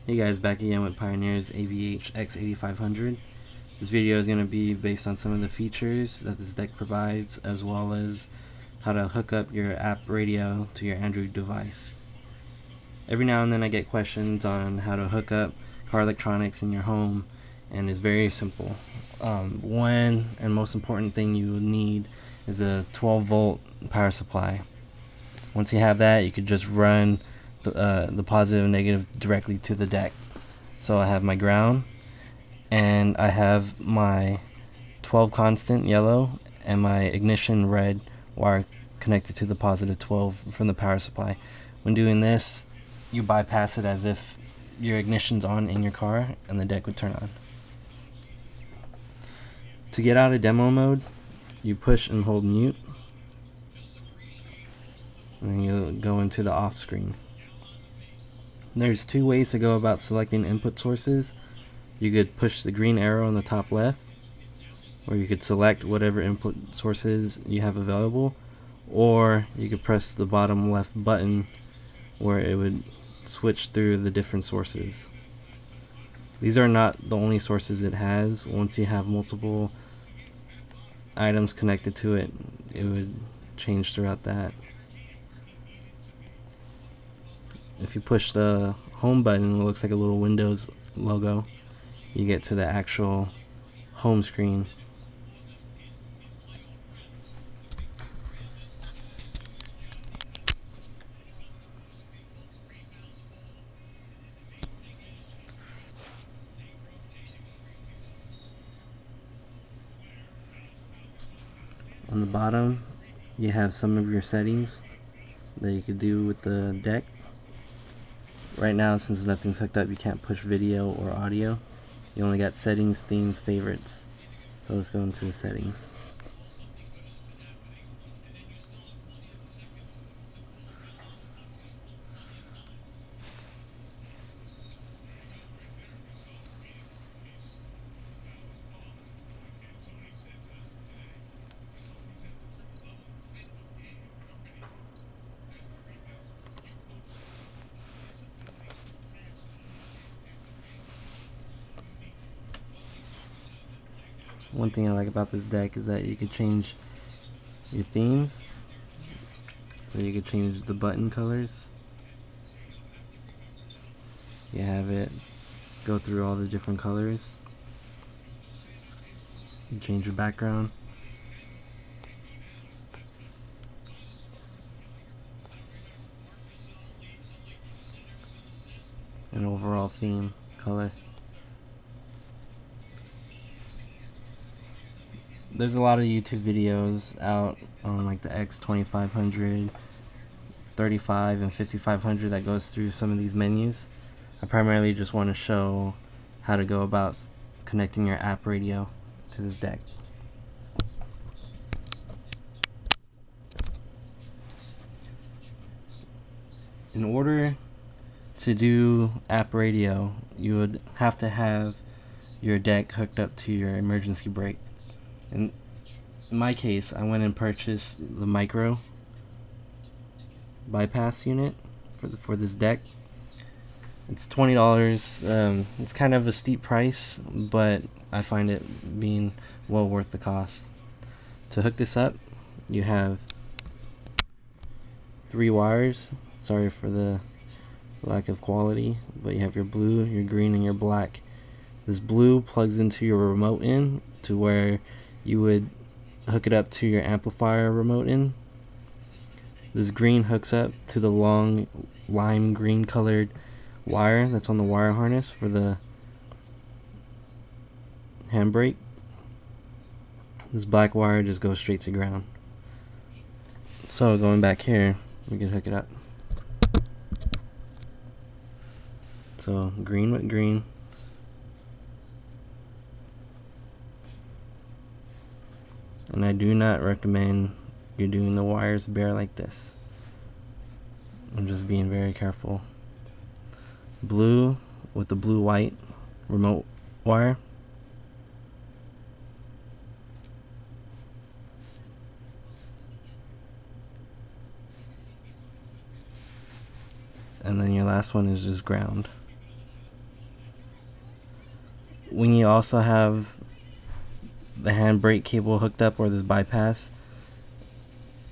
Hey guys, back again with Pioneer's AVH-X8500. This video is going to be based on some of the features that this deck provides, as well as how to hook up your AppRadio to your Android device. Every now and then I get questions on how to hook up car electronics in your home, and it's very simple. One and most important thing you will need is a 12-volt power supply. Once you have that, you could just run the positive and negative directly to the deck. So I have my ground, and I have my 12 constant yellow and my ignition red wire connected to the positive 12 from the power supply. When doing this, you bypass it as if your ignition's on in your car and the deck would turn on. To get out of demo mode, you push and hold mute, and then you'll go into the off screen. There's two ways to go about selecting input sources. You could push the green arrow on the top left, or you could select whatever input sources you have available, or you could press the bottom left button where it would switch through the different sources. These are not the only sources it has. Once you have multiple items connected to it, it would change throughout that. If you push the home button, it looks like a little Windows logo. You get to the actual home screen. On the bottom, you have some of your settings that you could do with the deck. Right now, since nothing's hooked up, you can't push video or audio. You only got settings, themes, favorites. So let's go into the settings. One thing I like about this deck is that you could change your themes, or you could change the button colors. You have it go through all the different colors. You change your background. An overall theme color. There's a lot of YouTube videos out on like the X2500, 35, and 5500 that goes through some of these menus. I primarily just want to show how to go about connecting your AppRadio to this deck. In order to do AppRadio, you would have to have your deck hooked up to your emergency brake. In my case, I went and purchased the micro bypass unit for this deck. It's $20. It's kind of a steep price, but I find it being well worth the cost. To hook this up, you have 3 wires. Sorry for the lack of quality, but you have your blue, your green, and your black. This blue plugs into your remote in to where you would hook it up to your amplifier remote in. This green hooks up to the long lime green colored wire that's on the wire harness for the handbrake. This black wire just goes straight to ground. So going back here, we can hook it up. So green with green. And I do not recommend you doing the wires bare like this. I'm just being very careful. Blue with the blue-white remote wire. And then your last one is just ground. when you also have the handbrake cable hooked up, or this bypass,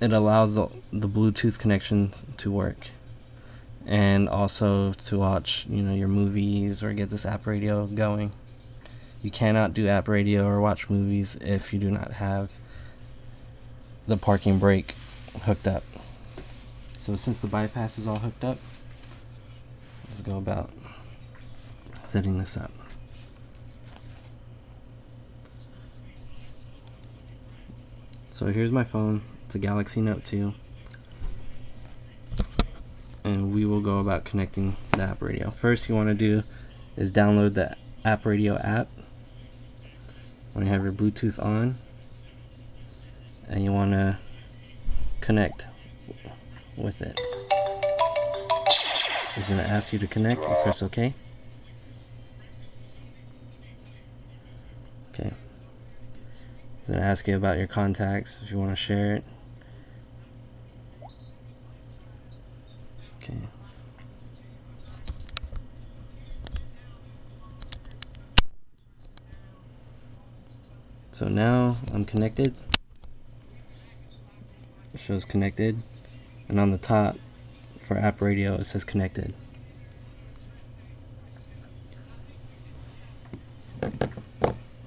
it allows the Bluetooth connection to work, and also to watch, you know, your movies or get this AppRadio going. You cannot do AppRadio or watch movies if you do not have the parking brake hooked up. So since the bypass is all hooked up, let's go about setting this up. So here's my phone. It's a Galaxy Note 2. And we will go about connecting the AppRadio. First, you want to do is download the AppRadio app when you have your Bluetooth on, and you want to connect with it. It's going to ask you to connect. You press OK. Okay. It's going to ask you about your contacts if you want to share it. Okay. So now I'm connected. It shows connected, and on the top for AppRadio it says connected.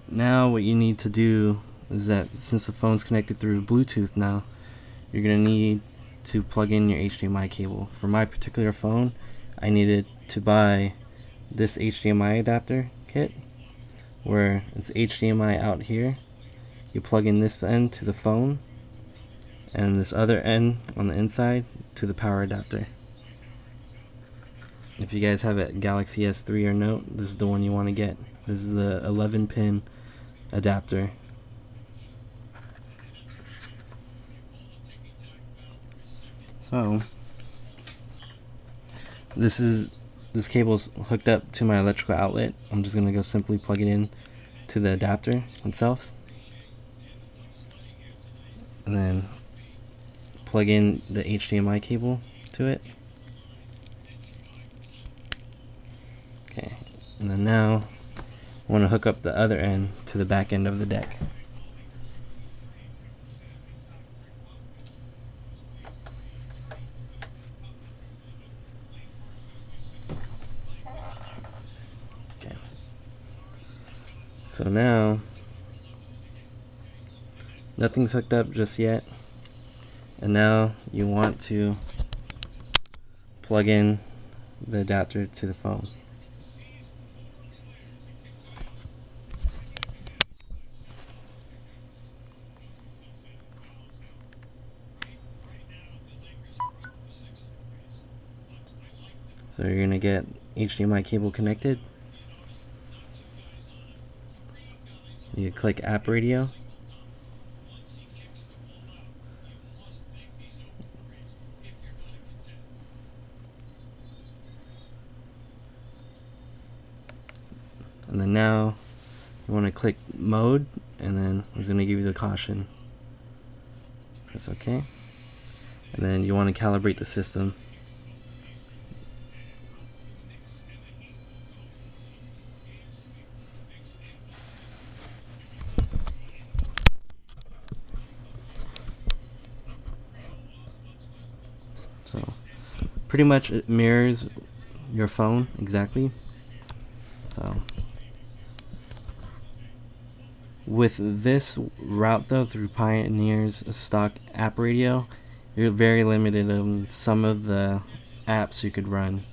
Now what you need to do is that since the phone's connected through Bluetooth now, you're going to need to plug in your HDMI cable. For my particular phone, I needed to buy this HDMI adapter kit, where it's HDMI out here. You plug in this end to the phone, and this other end on the inside to the power adapter. If you guys have a Galaxy S3 or Note, this is the one you want to get. This is the 11-pin adapter. So this cable is hooked up to my electrical outlet. I'm just gonna go simply plug it in to the adapter itself, and then plug in the HDMI cable to it. Okay, and then now I want to hook up the other end to the back end of the deck. Okay. So now nothing's hooked up just yet, and now you want to plug in the adapter to the phone. So you're going to get HDMI cable connected. You click AppRadio. And then now you want to click mode, and then it's going to give you the caution. Press OK. And then you want to calibrate the system. So pretty much it mirrors your phone exactly. So with this route though, through Pioneer's stock AppRadio, you're very limited on some of the apps you could run.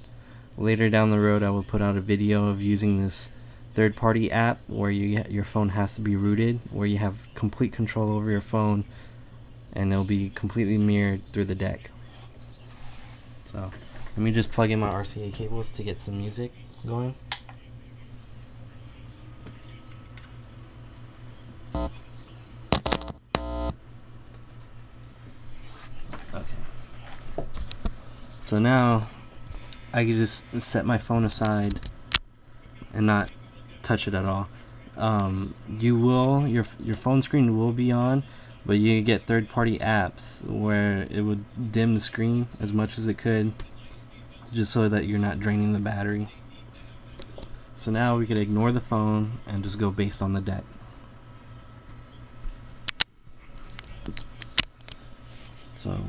Later down the road I will put out a video of using this third-party app where your phone has to be rooted, where you have complete control over your phone, and it'll be completely mirrored through the deck. So let me just plug in my RCA cables to get some music going. Okay. So now I can just set my phone aside and not touch it at all. Your phone screen will be on, but you get third-party apps where it would dim the screen as much as it could, just so that you're not draining the battery. So now we could ignore the phone and just go based on the deck. So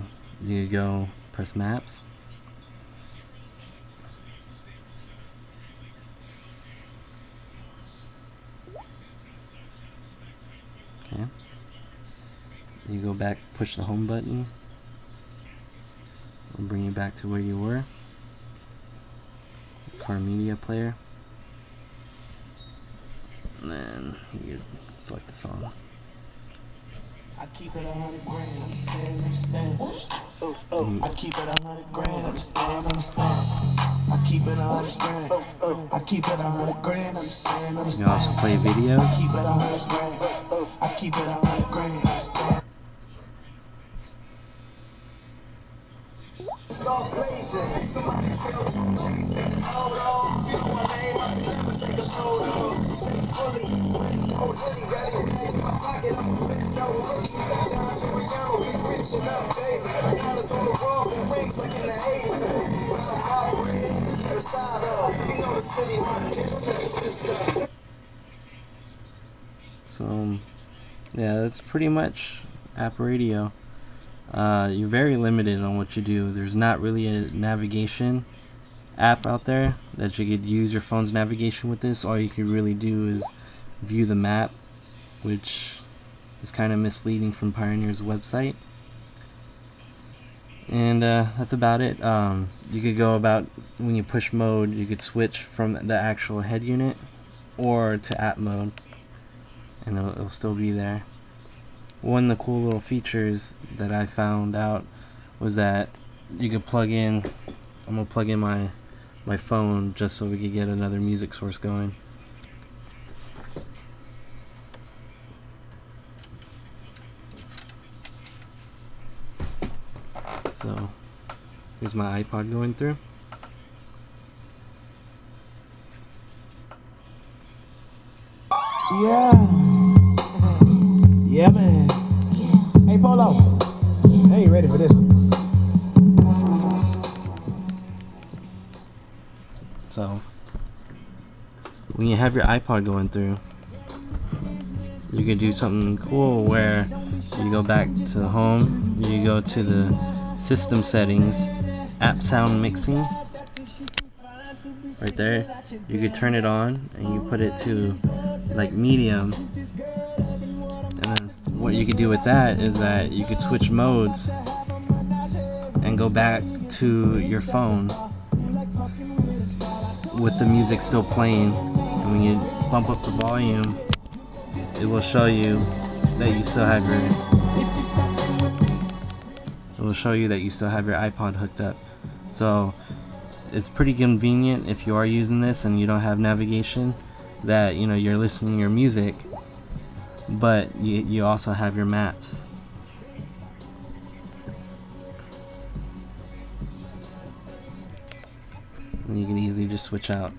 you go press maps. Okay. You go back, push the home button. It'll bring you back to where you were. Car media player. And then you select the song. I keep it 100 grand, understand. I keep it 100 grand, understand. I keep it 100 grand. I keep it 100 grand, understand. You can also play video. I keep it 100 grand. I keep it 100 grand, understand. Start blazing. Somebody tell me, hold on. If you know my name, I can never take a photo. Fully ready. In my pocket, I'm no rookie. Down to Rihanna, we rich enough, baby. Dollars on the wall and wings like in the 80s. With the hybrid, inside of, you know the city, my sister. So, yeah, that's pretty much AppRadio. You're very limited on what you do. There's not really a navigation app out there that you could use your phone's navigation with this. All you could really do is view the map, which is kind of misleading from Pioneer's website. And that's about it. You could go about, when you push mode, you could switch from the actual head unit or to app mode, and it'll still be there. One of the cool little features that I found out was that you could plug in, I'm going to plug in my phone just so we could get another music source going. So here's my iPod going through. Yeah, man. Hey, Polo. I ain't ready for this one. So when you have your iPod going through, you could do something cool where you go back to the home, you go to the system settings, app sound mixing, right there. You could turn it on and you put it to like medium, and then what you could do with that is that you could switch modes and go back to your phone with the music still playing, and when you bump up the volume, it will show you that you still have your iPod hooked up. So it's pretty convenient if you are using this and you don't have navigation, that you're listening to your music, but you also have your maps. And you can easily just switch out.